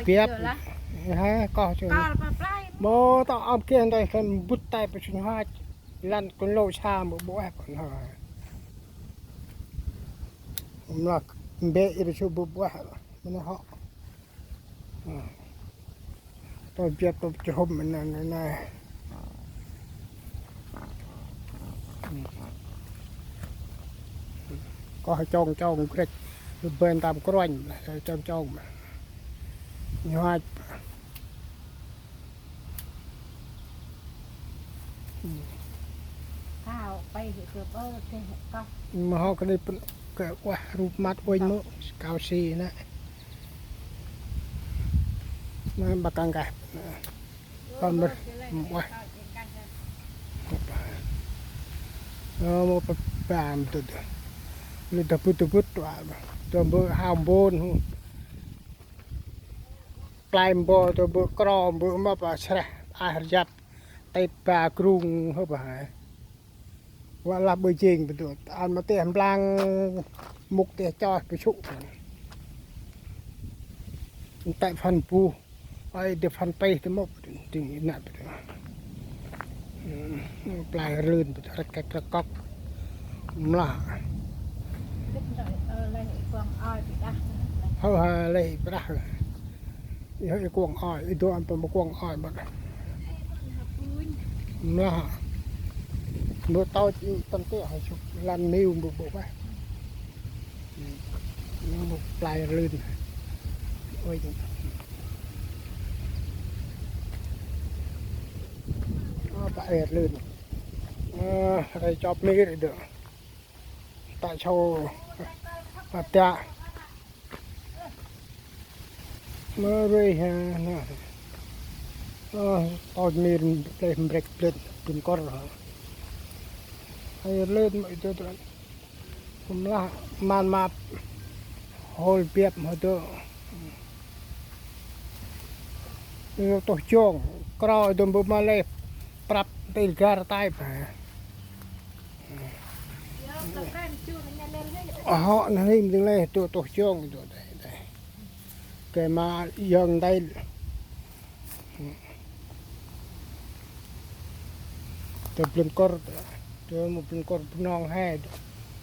เปียบฮะก็เจอโมต้องเอาเกียนได้กันบุตรไตไปชุนหาลั่นคนโลชาบ่บ่แอบคนหาผมรักเบะไปชูบ่บ่มันเหาะตัวเปียบตัวจะห่มมันนั่นน่ะก็ให้จ้องเกร็ดเบิ่นตามกร้อนจ้องย้อยข้าวไปเกือบเต็มก็ มาเขาก็ได้เกิดว่ารูปมัดไว้เมื่อเกาซีนะมันบักกังกันตอนมันว่ามาปปามตัวเลยตะพุตตัวเบอร์ห้ามบนปลายบ่อตัวเบอร์กรอมเบอร์มาปะแฉะอาหารยับไตปลากรุงเขาไปว่าลับเบอร์จริงไปตัวอันมาเตะพลังมุกเตะจอดไปชุกแต่ฟันปูไอ้เดี๋ยวฟันไปทั้งหมดถึงนั่นไปตัวปลายลื่นไปตัวกระกอกมล่าเขาเลยไปได้เขาไอ้กวงอ้อยไอ้ตัวอันเป็นกวงอ้อยบ้างน่าโดนเต้าต้นเตี้ยให้ชุบลันนิ้วบุบไปนี่บุกปลายลื่นโอ้ยปลายลื่นอะไรจอบไม่ได้เด้อตาโชว์ปัตตาเมื่อไรฮะน่ะตอนนี้เป็นเบรกเป็นก้อนเหรอให้เลื่อนมาตัวผมละมันมาโฮลเปียบมาตัวนี่ตัวช่วงกรอยตัวบุมาเลยปรับตีนการใต้ไปอ๋อนี่มันจึงเลยตัวช่วงตัวได้แกมายังได้ตัวเป็นก้อนตัวมันเป็นก้อนน้องให้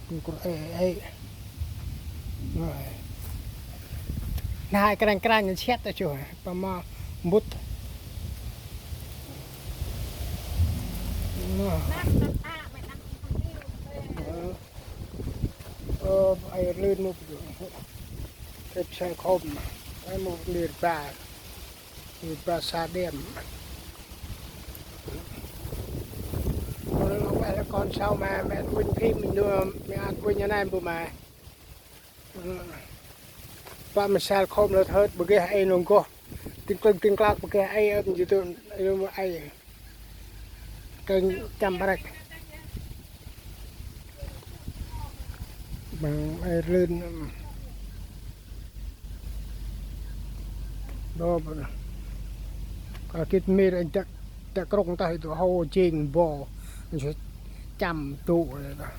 เป็นก้อนไอ้นายกระด้างเช็ดตัวช่วยประมาณบุตรไอ้ลื่นมุกอยู่เก็บใช้คมไอ้มุกเลือดปลาซาเดียมเราไปแล้วก่อนเช้ามาแม่วิ่งพิมพ์ดูแม่วิ่งยังไงบุมาป้ามันแซลคมแล้วเถิดบุกไอ้นงก็ติงกลางบุกไอ้อยู่ตัวไอ้เก่งจำอะไรบางไอ้ลื่นโดนก็คิดมีอะไรจะกรงตาตัวเขาจริงบ่มันจะจำตัวเลยนะ